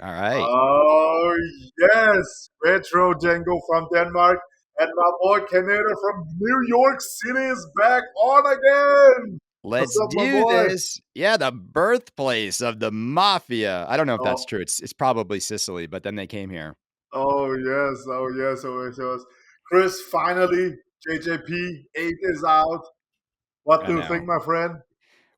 All right. Oh, yes. Retrocengo from Denmark. And my boy Kaneda from New York City is back on again. What's Let's up, my do boy? this. Yeah, the birthplace of the mafia. I don't know if that's Oh, true. It's probably Sicily, but then they came here. oh yes. Oh, yes. Oh, yes. Oh, yes. Chris, finally, JJP 8 is out. What I do you know. think, my friend?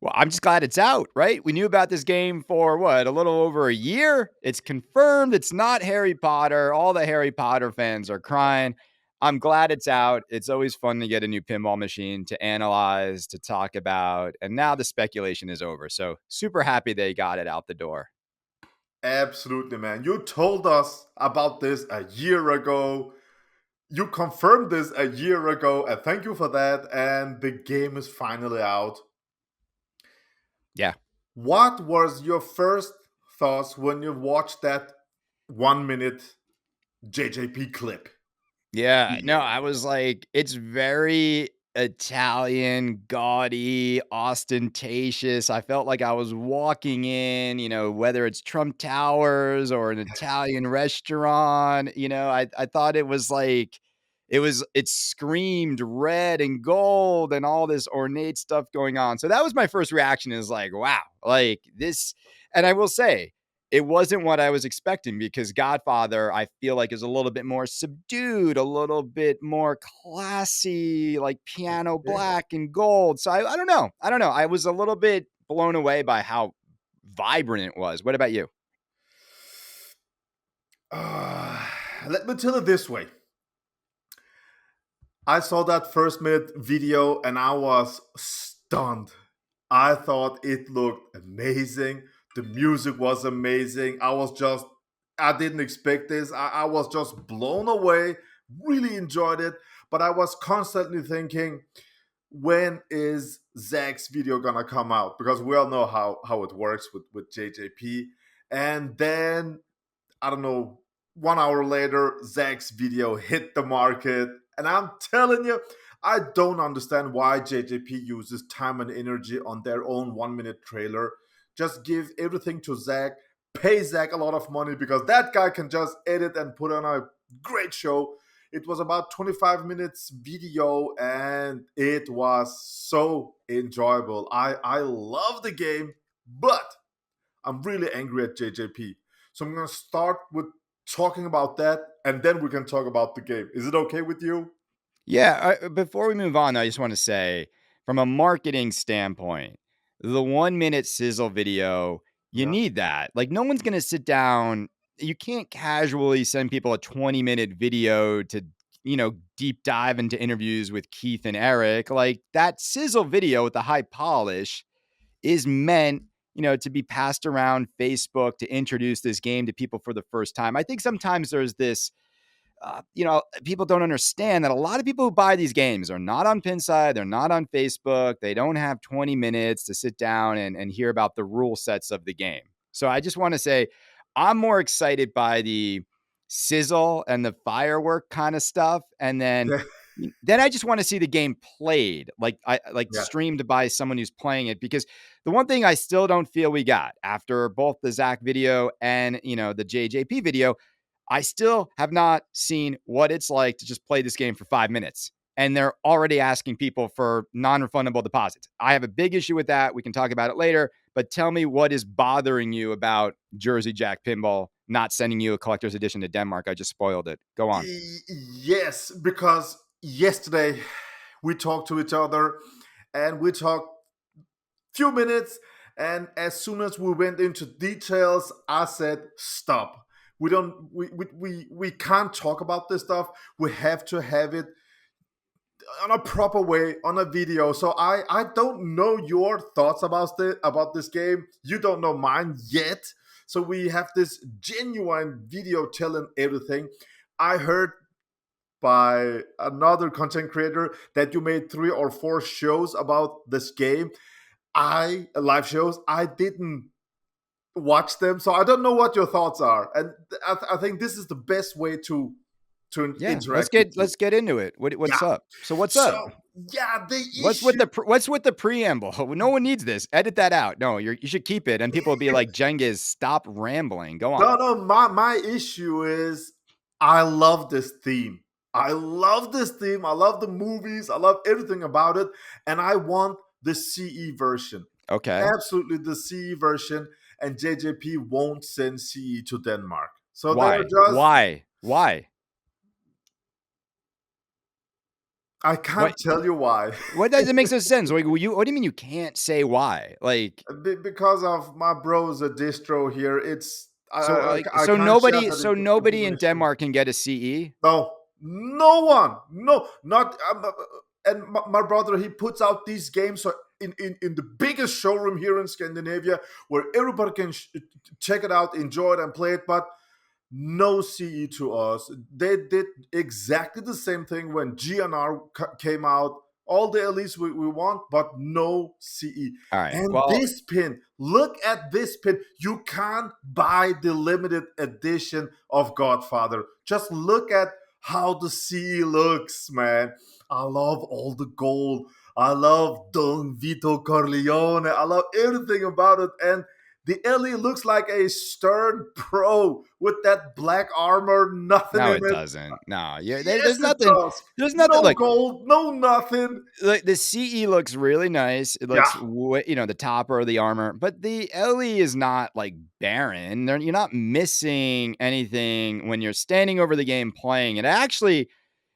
Well, I'm just glad it's out, right? We knew about this game for what, a little over a year? It's confirmed it's not Harry Potter. All the Harry Potter fans are crying. I'm glad it's out. It's always fun to get a new pinball machine to analyze, to talk about, and now the speculation is over. So, super happy they got it out the door. Absolutely, man. You told us about this a year ago. You confirmed this a year ago, and thank you for that. And the game is finally out. Yeah. What was your first thoughts when you watched that 1 minute JJP clip Yeah, no, video? I was like, it's very Italian, gaudy, ostentatious. I felt like I was walking in, whether it's Trump Towers or an Italian restaurant, I thought it was like it screamed red and gold and all this ornate stuff going on. So that was my first reaction is like, wow, like this. And I will say, it wasn't what I was expecting because Godfather, I feel like, is a little bit more subdued, a little bit more classy, like piano Okay. black and gold. So I don't know. I don't know. I was a little bit blown away by how vibrant it was. What about you? Uh, Let me tell it this way. I saw that first minute video and I was stunned. I thought it looked amazing. The music was amazing. I didn't expect this. I was just blown away. Really enjoyed it. But I was constantly thinking, when is Zach's video gonna come out? Because we all know how it works with JJP. And then I don't know, 1 hour later, Zach's video hit the market. And I'm telling you, I don't understand why JJP uses time and energy on their own 1 minute trailer. Just give everything to Zach, pay Zach a lot of money because that guy can just edit and put on a great show. It was about 25 minutes video and it was so enjoyable. I love the game, but I'm really angry at JJP. So I'm going to start with talking about that and then we can talk about the game. Is it okay with you? Yeah. Before we move on, I just want to say, from a marketing standpoint, the 1 minute sizzle video, you Yeah. need that. Like, no one's going to sit down. You can't casually send people a 20-minute video to, deep dive into interviews with Keith and Eric. Like, that sizzle video with the high polish is meant, to be passed around Facebook to introduce this game to people for the first time. I think sometimes there's this people don't understand that a lot of people who buy these games are not on Pinside, they're not on Facebook, they don't have 20 minutes to sit down and hear about the rule sets of the game. So I just want to say I'm more excited by the sizzle and the firework kind of stuff. And then I just want to see the game played, like Yeah. streamed by someone who's playing it. Because the one thing I still don't feel we got after both the Zach video and the JJP video, I still have not seen what it's like to just play this game for 5 minutes. And they're already asking people for non refundable deposits. I have a big issue with that. We can talk about it later. But tell me what is bothering you about Jersey Jack Pinball not sending you a collector's edition to Denmark. I just spoiled it. Go on. Yes, because yesterday we talked to each other and we talked few minutes and as soon as we went into details I said stop. We can't talk about this stuff. We have to have it on a proper way on a video. So I don't know your thoughts about this game. You don't know mine yet. So we have this genuine video telling everything. I heard by another content creator that you made 3 or 4 shows about this game. I live shows. I didn't watch them, so I don't know what your thoughts are. And I think this is the best way to to Yeah, interact with you. let's get into it. What's Yeah. up? So what's So up? yeah, the What's with issue. what's with the preamble? No one needs this. Edit that out. No, you should keep it, and people will be like, Jengiz, stop rambling. Go on. No, no, my issue is I love this theme. I love this theme. I love the movies. I love everything about it. And I want the CE version. Okay. Absolutely the CE version. And JJP won't send CE to Denmark. So they are Why? just, Why? Why? I What? can't tell you why. What does it make no sense? Like, what do you mean you can't say why? Like, Because of my bro's a distro here, it's, I so can't share that nobody in information. Denmark can get a CE. No, no one, no, not. And my brother, he puts out these games so in the biggest showroom here in Scandinavia, where everybody can check it out, enjoy it, and play it. But no CE to us. They did exactly the same thing when GNR came out. All the elites we want, but no CE. All right. And Well, this pin, look at this pin. You can't buy the limited edition of Godfather. Just look at how the CE looks, man. I love all the gold. I love Don Vito Corleone. I love everything about it. And the Ellie looks like a stern pro with that black armor, nothing no, in it it. doesn't. No, Yes, there's it nothing. does. There's nothing. No Like, gold, no nothing. the CE looks really nice. It Yeah. looks, the topper of the armor, but the LE is not like barren. You're not missing anything when you're standing over the game playing it. Actually,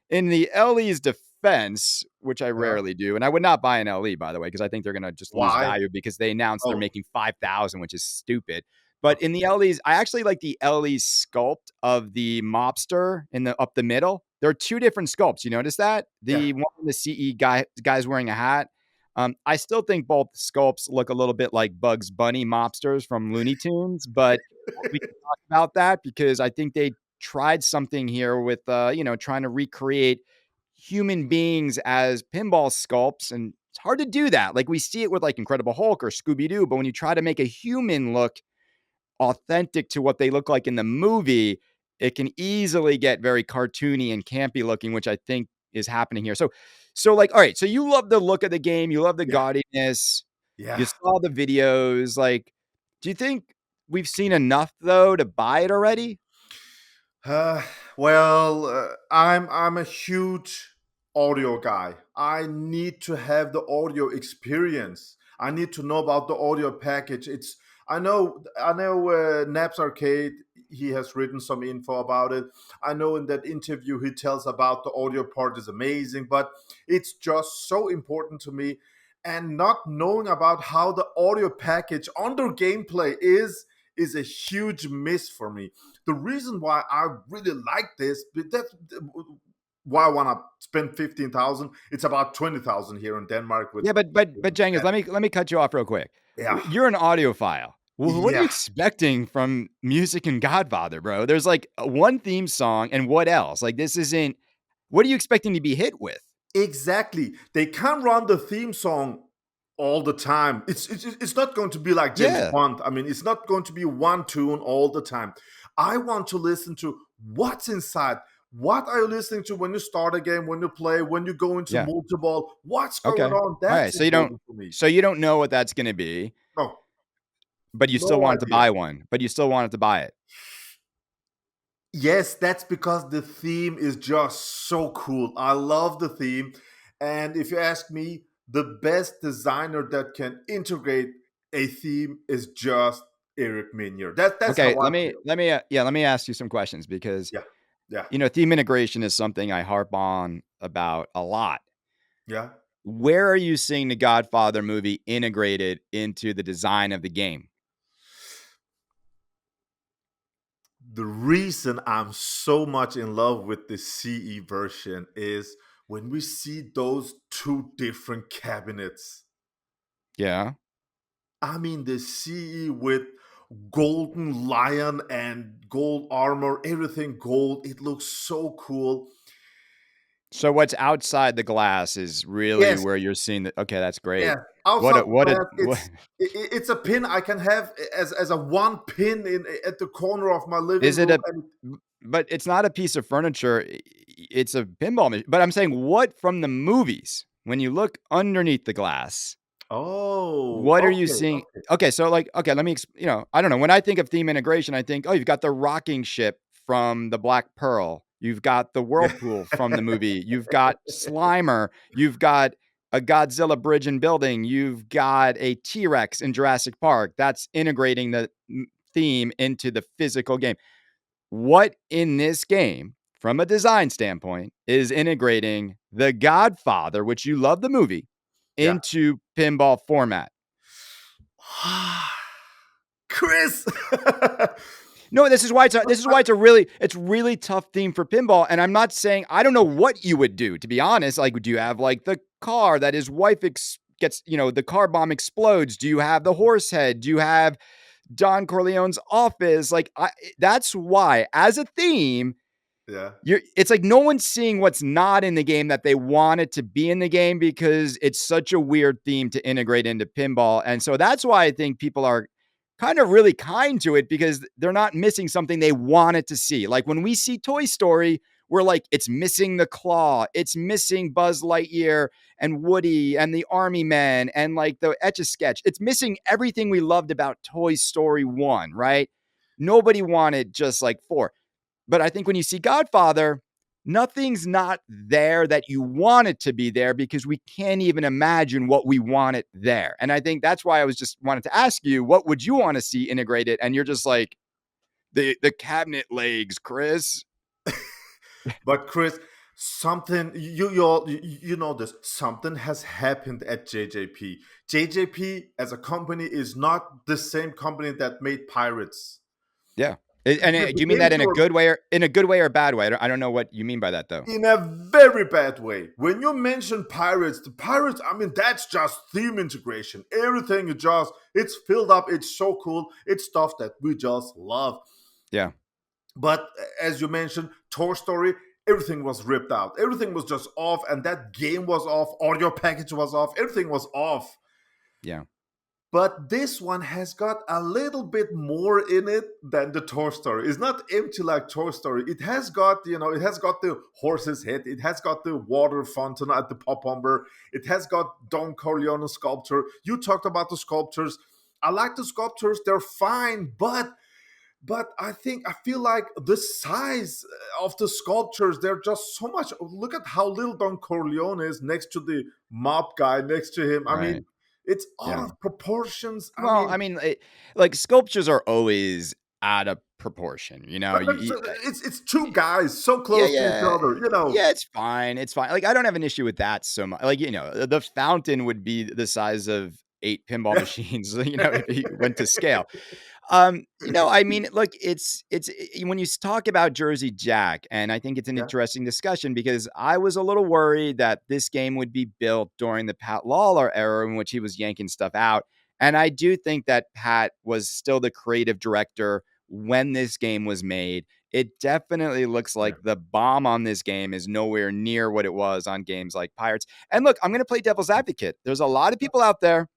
in the LE's defense, which I Yeah. rarely do, and I would not buy an LE, by the way, because I think they're going to just lose Why? value because they announced they're Oh, making 5,000, which is stupid. But in the LEs, I actually like the LE sculpt of the mobster in the up the middle. There are two different sculpts. You notice that? yeah. The one the CE guy's wearing a hat. I still think both sculpts look a little bit like Bugs Bunny mobsters from Looney Tunes, but we can talk about that because I think they tried something here with trying to recreate human beings as pinball sculpts, and it's hard to do that. Like we see it with like Incredible Hulk or Scooby Doo, but when you try to make a human look authentic to what they look like in the movie, it can easily get very cartoony and campy looking, which I think is happening here. So like, all right, so you love the look of the game, you love the Yeah. gaudiness, you Yeah. saw the videos. Like, do you think we've seen enough though to buy it already? Uh, well, I'm a huge audio guy. I need to have the audio experience. I need to know about the audio package. It's I know Naps Arcade. He has written some info about it. I know in that interview he tells about the audio part is amazing, but it's just so important to me. And not knowing about how the audio package under gameplay is a huge miss for me. The reason why I really like this, but that's why I want to spend 15,000. It's about 20,000 here in Denmark with. Yeah, but Jenkins, let me cut you off real quick. Yeah, You're an audiophile. What are you yeah. expecting from music and Godfather, bro? There's like one theme song, and what else? Like this isn't. What are you expecting to be hit with? Exactly. They can't run the theme song all the time. It's not going to be like James Yeah, Bond. I mean, it's not going to be one tune all the time. I want to listen to what's inside. What are you listening to when you start a game, when you play, when you go into yeah. multi-ball? What's going Okay. on? All right. That's important for me. So you don't know what that's going to be, No, but you still no wanted to idea. buy one. But you still wanted to buy it. Yes, that's because the theme is just so cool. I love the theme. And if you ask me, the best designer that can integrate a theme is just Eric Minier. That's how Okay. I feel. Let me ask you some questions because Yeah. Yeah. theme integration is something I harp on about a lot. Yeah. Where are you seeing the Godfather movie integrated into the design of the game? The reason I'm so much in love with the CE version is when we see those two different cabinets. Yeah. I mean, the CE with golden lion and gold armor, everything gold. It looks so cool. So what's outside the glass is really Yes, where you're seeing the okay, that's yeah. great. Outside the What a glass, what it's a pin I can have as a one pin in at the corner of my living is it room, a and but it's not a piece of furniture. It's a pinball machine. But I'm saying, what from the movies, when you look underneath the glass, Oh, what are you okay, seeing? okay. Okay, so like, okay, let me, I don't know. When I think of theme integration, I think, oh, you've got the rocking ship from the Black Pearl. You've got the Yeah. whirlpool from the movie. You've got Slimer. You've got a Godzilla bridge and building. You've got a T Rex in Jurassic Park. That's integrating the theme into the physical game. What in this game, from a design standpoint, is integrating The Godfather, which you love the movie, Yeah. into pinball format? Chris. No, this is why it's really tough theme for pinball. And I'm not saying I don't know what you would do, to be honest. Like, do you have like the car that his wife gets, the car bomb explodes? Do you have the horse head? Do you have Don Corleone's office? Like, that's why, as a theme, Yeah. it's like no one's seeing what's not in the game that they want it to be in the game, because it's such a weird theme to integrate into pinball. And so that's why I think people are kind of really kind to it, because they're not missing something they wanted to see. Like when we see Toy Story, we're like, it's missing the claw, it's missing Buzz Lightyear and Woody and the Army Men and like the Etch-a-Sketch. It's missing everything we loved about Toy Story 1, right? Nobody wanted just like 4. But I think when you see Godfather, nothing's not there that you want it to be there, because we can't even imagine what we want it there. And I think that's why I was just wanted to ask you, what would you want to see integrated? And you're just like, the cabinet legs, Chris. But Chris, something you know this. Something has happened at JJP. JJP as a company is not the same company that made Pirates. Yeah. The Do you mean that games in a were good way, or in a good way or a bad way? I don't know what you mean by that though. in a very bad way. When you mention Pirates, the Pirates, I mean, that's just theme integration. Everything is just, it's filled up. It's so cool. It's stuff that we just love. Yeah. But as you mentioned, Toy Story, everything was ripped out. Everything was just off, and that game was off. Audio package was off. Everything was off. Yeah. But this one has got a little bit more in it than the Toy Story. It's not empty like Toy Story. It has got, it has got the horse's head. It has got the water fountain at the Pop Umber. It has got Don Corleone sculpture. You talked about the sculptures. I like the sculptures. They're fine, but I feel like the size of the sculptures, they're just so much. Look at how little Don Corleone is next to the mob guy next to him. I Right. mean, it's out Yeah. of proportions. I Well, mean, I mean, like sculptures are always out of proportion. but it's two guys so Yeah, close to each yeah. other. Yeah, it's fine, it's fine. Like, I don't have an issue with that so much. Like, the fountain would be the size of 8 pinball machines, if you went to scale. I mean, look, when you talk about Jersey Jack, and I think it's an Yeah, interesting discussion, because I was a little worried that this game would be built during the Pat Lawler era in which he was yanking stuff out. And I do think that Pat was still the creative director when this game was made. It definitely looks yeah, like the bomb on this game is nowhere near what it was on games like Pirates. And look, I'm going to play devil's advocate. There's a lot of people out there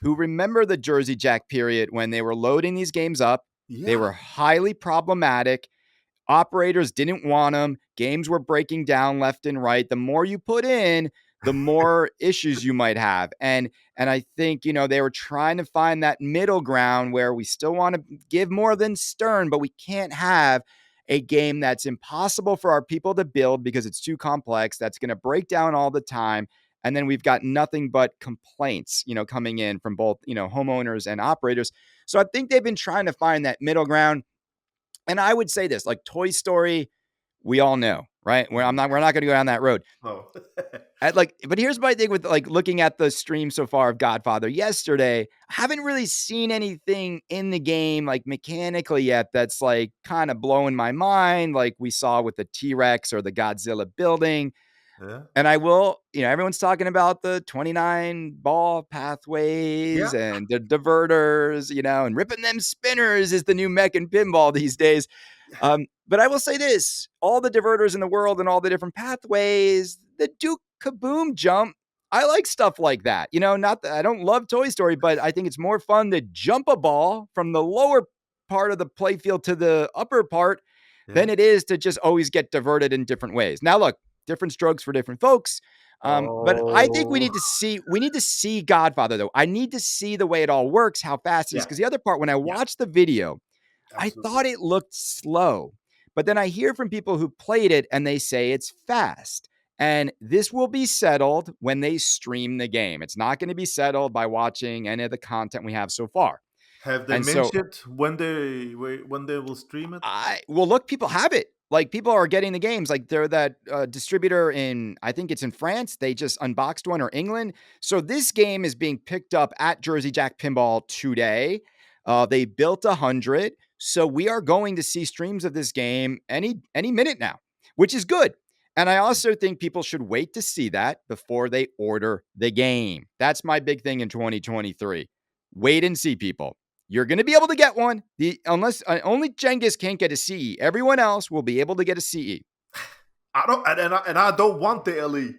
who remember the Jersey Jack period when they were loading these games up. They yeah. were highly problematic. Operators didn't want them. Games were breaking down left and right. The more you put in, the more issues you might have. And I think, they were trying to find that middle ground where we still want to give more than Stern, but we can't have a game that's impossible for our people to build because it's too complex, that's going to break down all the time. And then we've got nothing but complaints, coming in from both, homeowners and operators. So I think they've been trying to find that middle ground. And I would say this, like Toy Story, we all know, right? We're not going to go down that road. Oh, But here's my thing with like looking at the stream so far of Godfather yesterday. I haven't really seen anything in the game like mechanically yet that's like kind of blowing my mind, like we saw with the T-Rex or the Godzilla building. yeah, And I will, everyone's talking about the 29 ball yeah. pathways and the diverters, and ripping them spinners is the new mech in pinball these days. But I will say this, all the diverters in the world and all the different pathways, the Duke Kaboom jump, I like stuff like that. Not that I don't love Toy Story, but I think it's more fun to jump a ball from the lower part of the playfield to the upper part Yeah. than it is to just always get diverted in different ways. Now, look, different strokes for different folks. But I think Oh, we need to see Godfather though. I need to see the way it all works, how fast it is. yeah, Because the other part, when I yeah, watched the video, I absolutely. thought it looked slow. But then I hear from people who played it and they say it's fast. And this will be settled when they stream the game. It's not going to be settled by watching any of the content we have so far. Have they And so mentioned when they will stream it? look, people have it. Like people are getting the games. Like they're that distributor in, I think it's in France. They just unboxed one, or England. So this game is being picked up at Jersey Jack Pinball today. They built 100, so we are going to see streams of this game any minute now, which is good. And I also think people should wait to see that before they order the game. That's my big thing in 2023. Wait and see, people. You're going to be able to get one. Unless only Genghis can't get a CE. Everyone else will be able to get a CE. I don't, and I don't want the LE.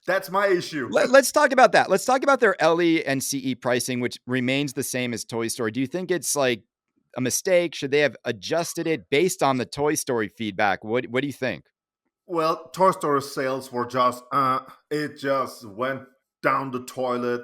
That's my issue. Let's talk about that. Let's talk about their LE and CE pricing, which remains the same as Toy Story. Do you think it's like a mistake? Should they have adjusted it based on the Toy Story feedback? What do you think? Well, Toy Story sales were just, it just went down the toilet.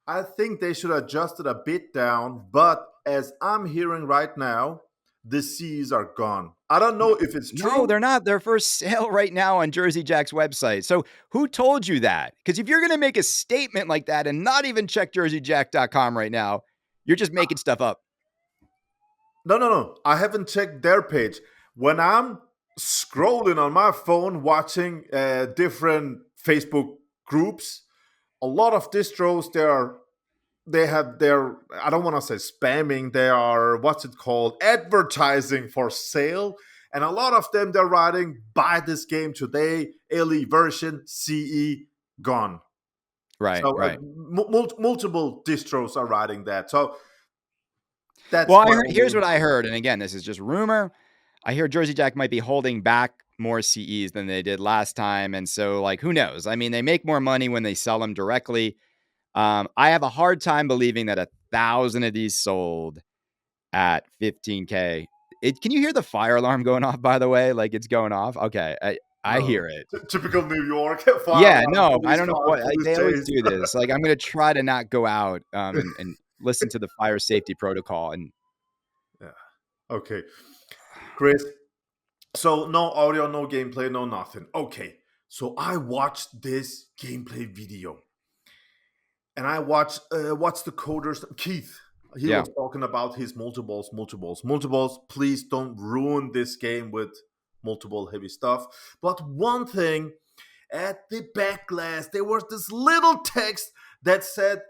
I think they should adjust it a bit down, but as I'm hearing right now, the C's are gone. I don't know if it's No, true. they're not. They're for sale right now on Jersey Jack's website. So who told you that? Because if you're going to make a statement like that and not even check jerseyjack.com right now, you're just making stuff up. No, no, no. I haven't checked their page. When I'm scrolling on my phone watching different Facebook groups, a lot of distros they have their, I don't want to say spamming, they are, what's it called, advertising for sale, and a lot of them they're writing buy this game today, LE version, CE gone. Right, So right. multiple distros are writing that. So Well, that's my here's only. what I heard. And again, this is just rumor. I hear Jersey Jack might be holding back more CEs than they did last time. And so, like, who knows? I mean, they make more money when they sell them directly. I have a hard time believing that 1,000 of these sold at 15K. Can you hear the fire alarm going off, by the way? Like it's going off. Okay. I No, hear it. typical New York fire Yeah, alarm, no, I police don't know cars, what, like, police they always chase. do this. Like, I'm going to try to not go out and listen to the fire safety protocol. And Yeah. Okay, Chris. So no audio, no gameplay, no nothing. Okay. So I watched this gameplay video, and I watched what's the coders Keith. He yeah, was talking about his multiples. Please don't ruin this game with multiple heavy stuff. But one thing, at the back glass, there was this little text that said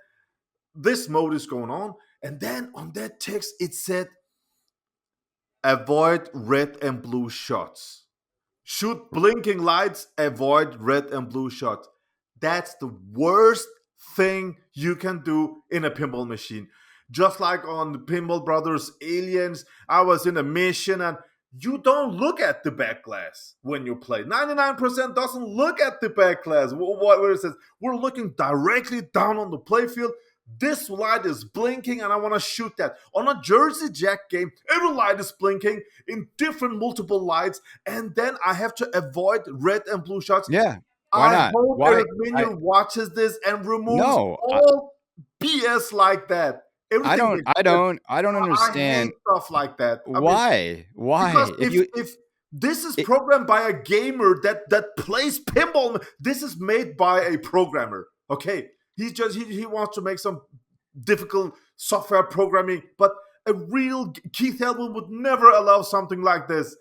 this mode is going on, and then on that text it said avoid red and blue shots. Shoot blinking lights, avoid red and blue shots. That's the worst thing you can do in a pinball machine. Just like on the Pinball Brothers Aliens, I was in a mission and you don't look at the back glass when you play. 99% doesn't look at the back glass. What it says, we're looking directly down on the playfield. This light is blinking and I want to shoot that. On a Jersey Jack game, every light is blinking in different multiple lights, and then I have to avoid red and blue shots. yeah. Why I not? hope Why? Eric Minion watches this and removes No, all BS like that. I Everything don't, makes I sense. don't, I don't I hate understand stuff like that. I mean, why. because Why? if this is It, programmed by a gamer that plays pinball, this is made by a programmer. Okay, he wants to make some difficult software programming, but a real Keith Elwin would never allow something like this.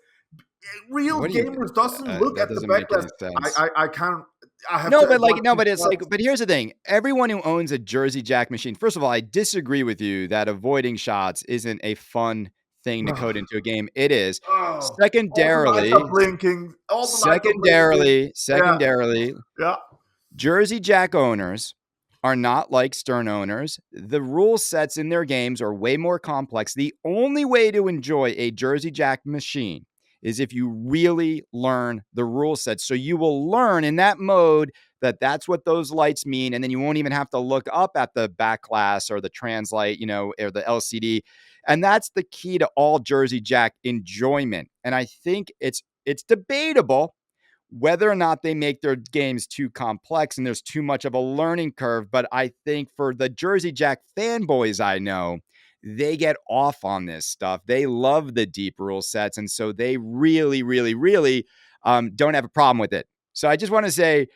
Real what do you? gamers doesn't look That at the doesn't make backlash. any sense. I can't. I have No, to but like, avoid no, these but it's like, shots. but here's the thing. Everyone who owns a Jersey Jack machine, first of all, I disagree with you that avoiding shots isn't a fun thing to code into a game. It is. Oh, all the lights are Secondarily, blinking. All the lights are blinking. secondarily, Yeah, secondarily, yeah. Jersey Jack owners are not like Stern owners. The rule sets in their games are way more complex. The only way to enjoy a Jersey Jack machine is if you really learn the rule set. So you will learn in that mode that that's what those lights mean. And then you won't even have to look up at the back glass or the translite, or the LCD. And that's the key to all Jersey Jack enjoyment. And I think it's debatable whether or not they make their games too complex and there's too much of a learning curve. But I think for the Jersey Jack fanboys I know, they get off on this stuff. They love the deep rule sets. And so they really, really, really don't have a problem with it. So I just want to say,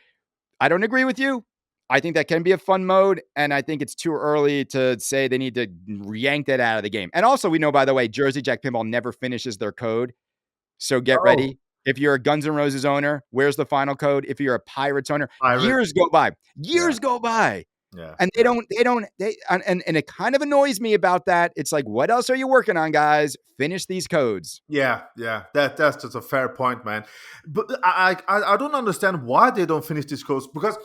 I don't agree with you. I think that can be a fun mode, and I think it's too early to say they need to yank that out of the game. And also, we know, by the way, Jersey Jack Pinball never finishes their code. So get Oh, ready. If you're a Guns N' Roses owner, where's the final code? If you're a Pirates owner, Pirate. years go by. Yeah, Years go by. yeah, And yeah. and it kind of annoys me about that. It's like, what else are you working on, guys? Finish these codes. Yeah, yeah, that's just a fair point, man. But I don't understand why they don't finish this course, because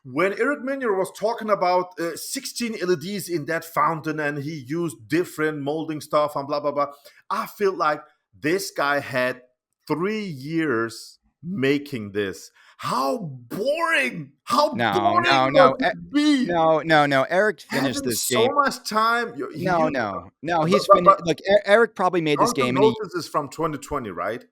when Eric Minier was talking about 16 LEDs in that fountain and he used different molding stuff and blah blah blah, I feel like this guy had 3 years making this. How boring! How No, boring no, must no. it be? No. Eric finished Having this so game. much time, No. but, He's but, finished. but Look, Eric probably made this Guns N' game, and Roses is from 2020, right?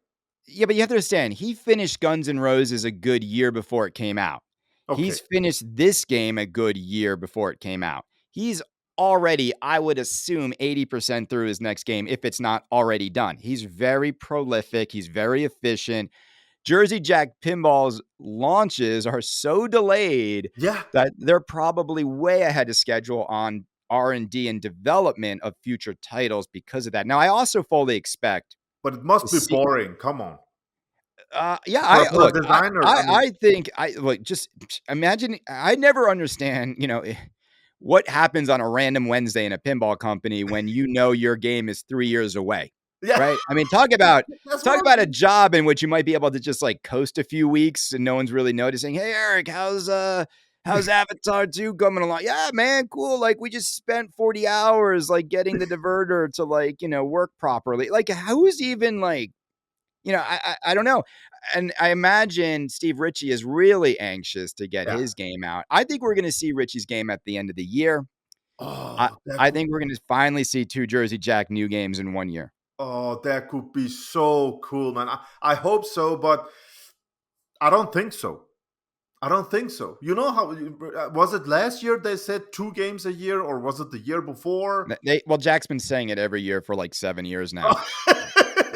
yeah, but you have to understand, he finished Guns N' Roses a good year before it came out. Okay. He's finished this game a good year before it came out. He's already, I would assume, 80% through his next game, if it's not already done. He's very prolific. He's very efficient. Jersey Jack Pinball's launches are so delayed Yeah, that they're probably way ahead of schedule on R&D and development of future titles because of that. Now, I also fully expect but it to must be see. boring. Come on. Yeah, For, I for a look, designer, I mean, I think I like just imagine. I never understand, what happens on a random Wednesday in a pinball company when you know your game is 3 years away, yeah, right? I mean, talk about that's talk what about a I'm. job in which you might be able to just like coast a few weeks and no one's really noticing. Hey, Eric, how's Avatar 2 coming along? Yeah, man, cool. Like we just spent 40 hours like getting the diverter to like work properly. Like who's even like I don't know. And I imagine Steve Ritchie is really anxious to get Yeah. his game out. I think we're gonna see Ritchie's game at the end of the year. I Oh, that I could. think we're gonna finally see 2 Jersey Jack new games in 1 year. Oh, that could be so cool, man. I hope so, but I don't think so. I don't think so. You know how was it last year? They said 2 games a year, or was it the year before? Jack's been saying it every year for like 7 years now.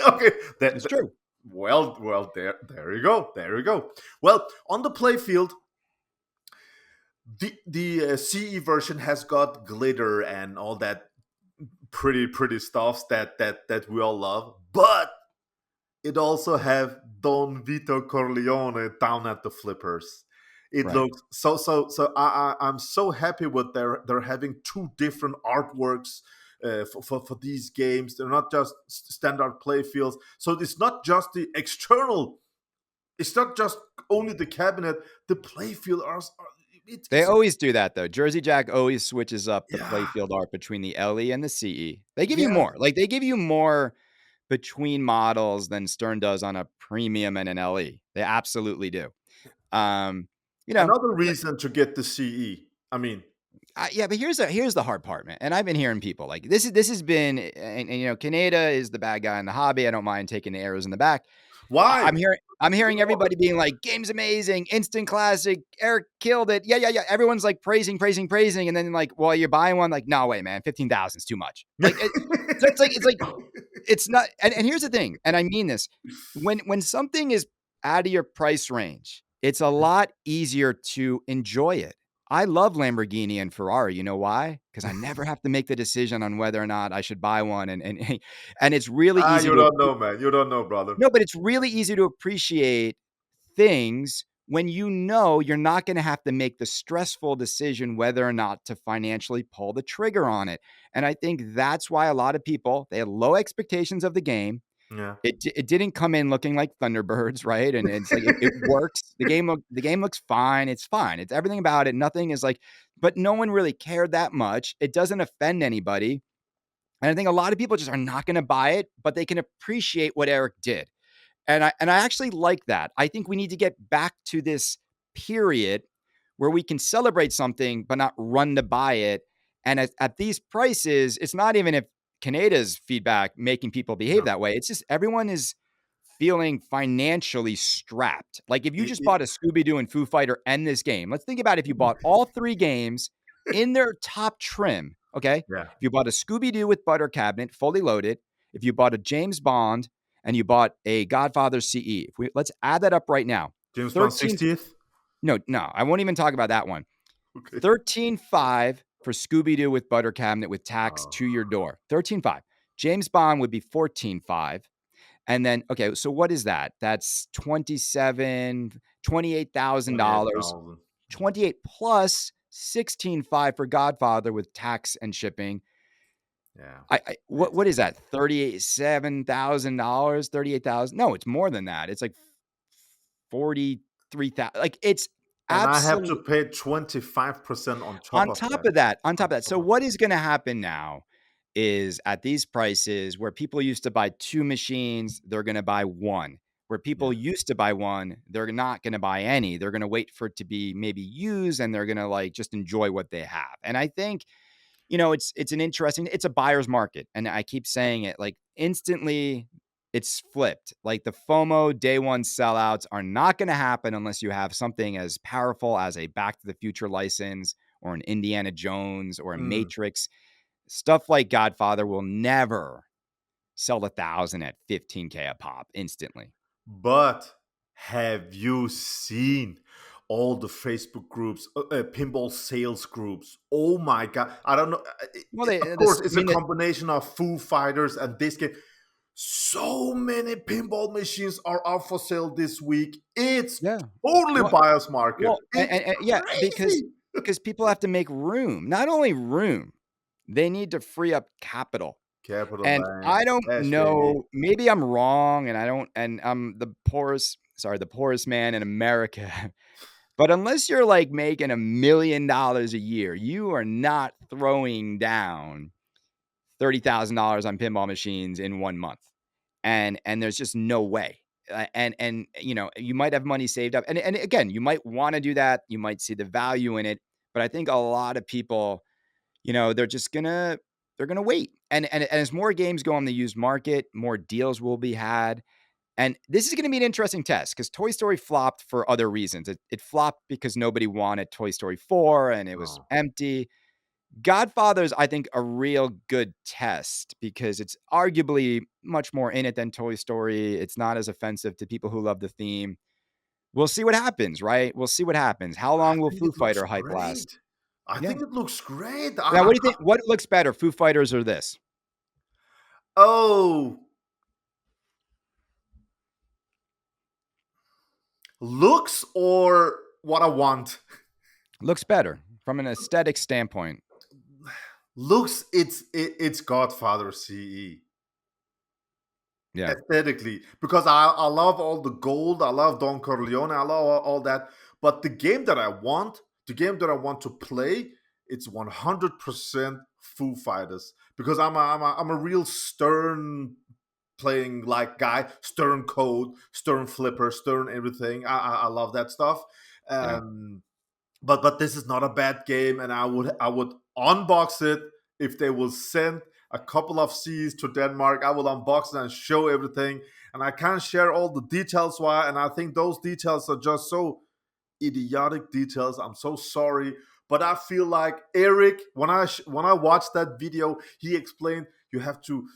Oh, okay. It's true. Well, there you go. There you go. Well, on the playfield, the CE version has got glitter and all that pretty stuffs that we all love, but it also have Don Vito Corleone down at the flippers. It Right. looks so. I'm so happy with they're having two different artworks for these games. They're not just standard play fields. So it's not just the external. It's not just only the cabinet. The play field They it's always do that though. Jersey Jack always switches up the yeah, playfield art between the LE and the CE. They give you yeah. more. Like they give you more between models than Stern does on a premium and an LE. They absolutely do. Um, you know, Another reason to get the CE. I mean, yeah, but here's the hard part, man. And I've been hearing people like this has been, and Kaneda is the bad guy in the hobby. I don't mind taking the arrows in the back. why? I'm You hearing know, everybody being like, "Game's amazing, instant classic, Eric killed it." Yeah. Everyone's like praising, and then like, "Well, you're buying one." Like, no way, man, 15,000 is too much. Like, so it's like it's not. And here's the thing, and I mean this: when something is out of your price range, it's a lot easier to enjoy it. I love Lamborghini and Ferrari. You know why? Because I never have to make the decision on whether or not I should buy one, and and it's really easy you to don't know, man. You don't know, brother. no, but it's really easy to appreciate things when you know you're not gonna have to make the stressful decision whether or not to financially pull the trigger on it, and I think that's why a lot of people, they had low expectations of the game. Yeah. It didn't come in looking like Thunderbirds, right? And it's like it works. The game looks fine. It's fine. It's everything about it. Nothing is like, but no one really cared that much. It doesn't offend anybody. And I think a lot of people just are not gonna buy it, but they can appreciate what Eric did. And I actually like that. I think we need to get back to this period where we can celebrate something but not run to buy it. And at these prices, it's not even if Kaneda's feedback making people behave No. that way. It's just everyone is feeling financially strapped. Like, if you It, just it, bought a Scooby-Doo and Foo Fighter and this game, let's think about if you bought all 3 games in their top trim, okay? yeah. If you bought a Scooby-Doo with butter cabinet, fully loaded, if you bought a James Bond, and you bought a Godfather CE. Let's add that up right now. James Bond 13 60th. No, no, I won't even talk about that one. Okay. 13.5 for Scooby-Doo with butter cabinet with tax Oh, to your door. 13.5. James Bond would be 14.5. And then, okay, so what is that? That's 27, $28,000. 28,000. 28 plus 16.5 for Godfather with tax and shipping. Yeah. I what is that? $37,000, 38,000. No, it's more than that. It's like 43,000. Like, it's And I have to absolute pay 25% on top on of top that. of that, on top On of that. top So of what is gonna happen now is at these prices where people used to buy 2 machines, they're gonna buy 1. Where yeah. people used to buy 1, they're not gonna buy any. They're gonna wait for it to be maybe used, and they're gonna, like, just enjoy what they have. And I think, it's a buyer's market, and I keep saying it, like, instantly it's flipped. Like, the FOMO day one sellouts are not gonna happen unless you have something as powerful as a Back to the Future license or an Indiana Jones or a Mm. Matrix. Stuff like Godfather will never sell 1,000 at 15K a pop instantly. But have you seen all the Facebook groups, pinball sales groups? Oh my god! I don't know. Well, Of they course, this I it's a mean, it combination of Foo Fighters and this game. So many pinball machines are out for sale this week. It's yeah. totally Well buyer's market. well, It's and yeah, crazy. because people have to make room. Not only room, they need to free up capital. Capital And Bank, I don't Cash Baby. know, maybe I'm wrong and I'm the poorest man in America. But unless you're, like, making $1,000,000 a year, you are not throwing down $30,000 on pinball machines in 1 month. And there's just no way. You might have money saved up. And again, you might wanna do that. You might see the value in it. But I think a lot of people, they're gonna wait. And as more games go on the used market, more deals will be had. And this is gonna be an interesting test because Toy Story flopped for other reasons. It flopped because nobody wanted Toy Story 4 and it was No. empty. Godfather's, I think, a real good test because it's arguably much more in it than Toy Story. It's not as offensive to people who love the theme. We'll see what happens, right? We'll see what happens. How I long will think Foo it looks Fighter hype last? great. I Yeah. think it looks great. Now, what do you think? What looks better, Foo Fighters or this? Oh, looks or what I want? Looks better from an aesthetic standpoint. Looks, it's Godfather CE Yeah. aesthetically, because I love all the gold, I love Don Corleone, I love all that. But the game that I want to play, it's 100% Foo Fighters, because I'm a real stern playing like guy, stern code, stern flipper, stern everything. I love that stuff. Yeah. But this is not a bad game, and I would unbox it if they will send a couple of C's to Denmark. I will unbox it and show everything, and I can't share all the details why. And I think those details are just so idiotic details. I'm so sorry, but I feel like Eric, when I watched that video, he explained you have to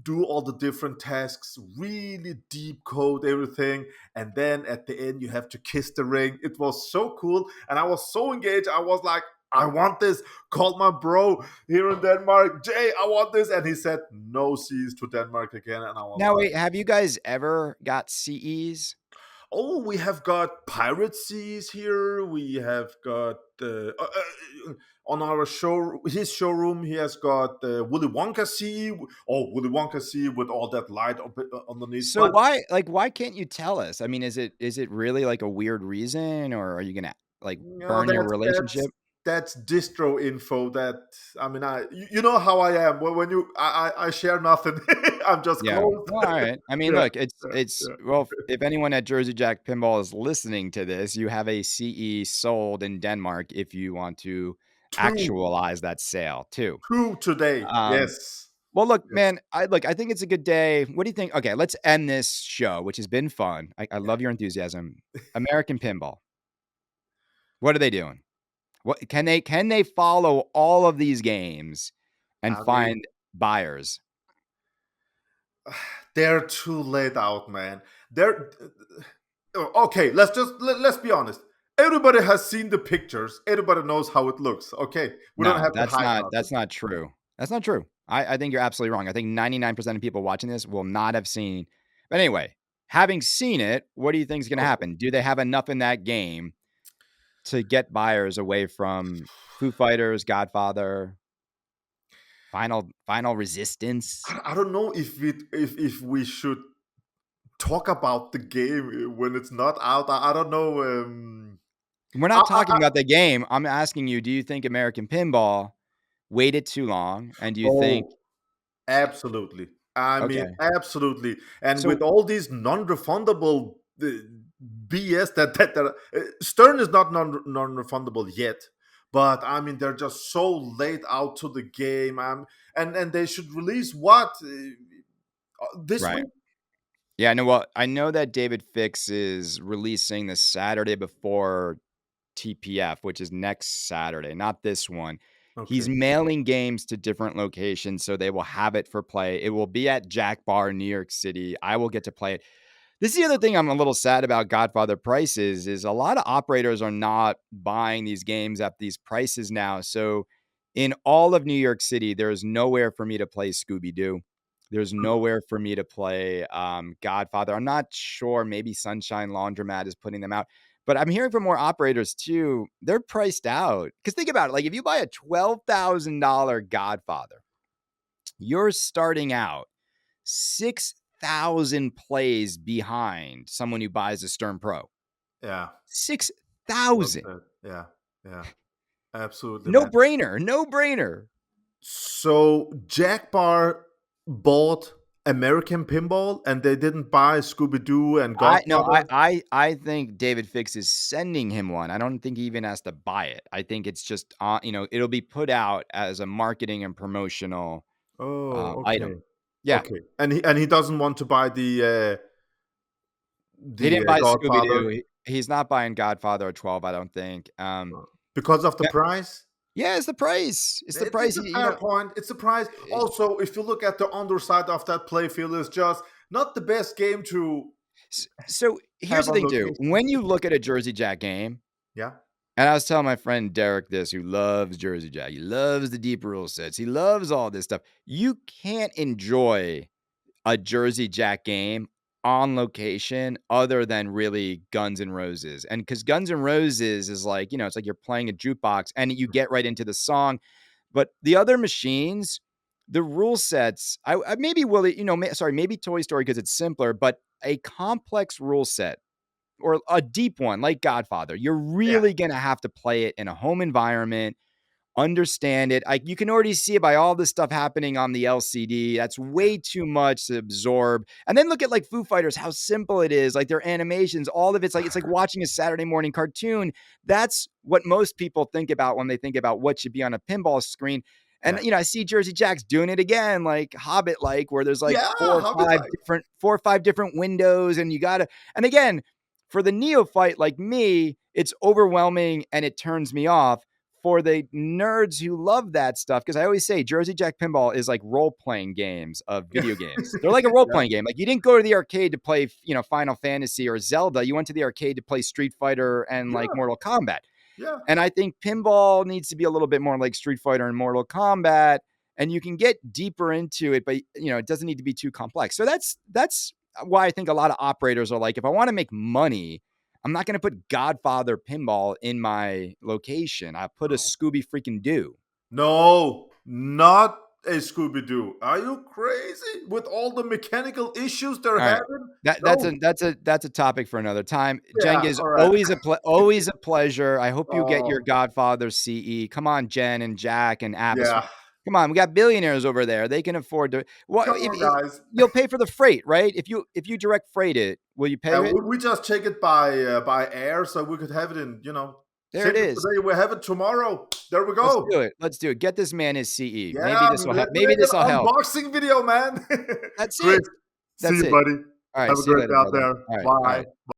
do all the different tasks, really deep code everything, and then at the end you have to kiss the ring. It was so cool, and I was so engaged. I was like, I want this. Called my bro here in Denmark, Jay, I want this, and he said no C's to Denmark again, and I was Now, like, wait, have you guys ever got CEs? oh, we have got pirate seas here. We have got on our show, his showroom. He has got Willy Wonka sea. Oh, Willy Wonka sea with all that light underneath. So But why can't you tell us? I mean, is it really, like, a weird reason, or are you gonna, like, no, burn your relationship? that's distro info. That I mean, you know how I am. When you I share nothing. I'm just Yeah. closed. Well, alright. I mean, Yeah, look, yeah, it's yeah. well, if anyone at Jersey Jack Pinball is listening to this, you have a CE sold in Denmark if you want to Two, actualize that sale too. two today. Um, Yes. Well, look, Yes. man, I think it's a good day. What do you think? Okay, let's end this show, which has been fun. I Yeah. love your enthusiasm. American Pinball. What are they doing? What can they follow all of these games and I mean, find buyers? they're too late out, man. They're okay. Let's be honest. Everybody has seen the pictures. Everybody knows how it looks. Okay, we don't No, have to hide that's nothing. not true. That's not true. I think you're absolutely wrong. I think 99% of people watching this will not have seen. But anyway, having seen it, what do you think is going to Okay. happen? Do they have enough in that game to get buyers away from Foo Fighters, Godfather, Final Resistance? I don't know if we should talk about the game when it's not out. I don't know. We're not talking I about the game. I'm asking you, do you think American Pinball waited too long? And do you think oh, absolutely. I mean, okay, absolutely. And with so all these non-refundable BS that Stern is not non-refundable yet, but I mean they're just so late out to the game. And they should release what this right. week? Yeah, no, well, I know that David Fix is releasing the Saturday before TPF, which is next Saturday, not this one. He's Okay. mailing games to different locations so they will have it for play. It will be at Jack Bar, New York City. I will get to play it. This is the other thing I'm a little sad about Godfather prices is a lot of operators are not buying these games at these prices now. So in all of New York City, there's nowhere for me to play Scooby Doo. There's nowhere for me to play Godfather. I'm not sure. Maybe Sunshine Laundromat is putting them out. But I'm hearing from more operators too. They're priced out. Because think about it. Like if you buy a $12,000 Godfather, you're starting out 6,000 plays behind someone who buys a Stern Pro. Yeah. Well 6,000. said. Yeah. Yeah. Absolutely, No man. brainer. No brainer. So Jack Bar bought American Pinball and they didn't buy Scooby Doo and I no, I Godfather. I I think David Fix is sending him one. I don't think he even has to buy it. I think it's just it'll be put out as a marketing and promotional Oh, okay. item. Yeah. Okay. And he doesn't want to buy He the didn't buy Scooby Godfather Doo. He's not buying Godfather at 12, I don't think. because of the Yeah, price. yeah, it's the price. It's the It's price. a fair point. It's a price. Eh, Also, if you look at the underside of that playfield, it's just not the best game to so here's have the on thing too. location. When you look at a Jersey Jack game, Yeah. and I was telling my friend Derek this, who loves Jersey Jack. He loves the deep rule sets. He loves all this stuff. You can't enjoy a Jersey Jack game on location other than really Guns N' Roses. And because Guns N' Roses is like, it's like you're playing a jukebox and you get right into the song. But the other machines, the rule sets, I maybe Willie, sorry, maybe Toy Story because it's simpler, but a complex rule set or a deep one like Godfather, you're Yeah. really going to have to play it in a home environment, understand it. You can already see it by all this stuff happening on the LCD. That's Yeah. way too much to absorb. And then look at like Foo Fighters, how simple it is. Like their animations, all of it's like watching a Saturday morning cartoon. That's what most people think about when they think about what should be on a pinball screen. And Yeah. I see Jersey Jack's doing it again, like Hobbit, like where there's like Yeah. Hobbit like. four or five different windows, and you gotta. And again, for the neophyte like me, it's overwhelming and it turns me off. For the nerds who love that stuff, because I always say Jersey Jack Pinball is like role playing games of video games. They're like a role Yeah. playing game. Like you didn't go to the arcade to play, Final Fantasy or Zelda. You went to the arcade to play Street Fighter and like Yeah. Mortal Kombat. Yeah. And I think pinball needs to be a little bit more like Street Fighter and Mortal Kombat. And you can get deeper into it, but it doesn't need to be too complex. So that's why I think a lot of operators are like, if I want to make money, I'm not going to put Godfather Pinball in my location. I put a No. Scooby freaking Doo. No, not a Scooby Doo. Are you crazy? With all the mechanical issues they're All right. having? That's No. a topic for another time. Yeah. Cengiz, All right. always a pleasure. I hope you get your Oh, Godfather CE. Come on, Jen and Jack and Abbas. yeah. Come on, we got billionaires over there. They can afford to. Well, Come if on, guys. you'll pay for the freight, right? If you direct freight it, will you pay Yeah, it? we just check it by air, so we could have it in. There it Same as is. today, we have it tomorrow. There we Let's go. do it. Let's do it. Get this man his CE. Maybe Yeah, this will help. let's Maybe make an this will help. unboxing video, man. That's Chris, it. see That's you, it. buddy. All right. Have a See you great later, day out brother. there. All right. All Bye. right.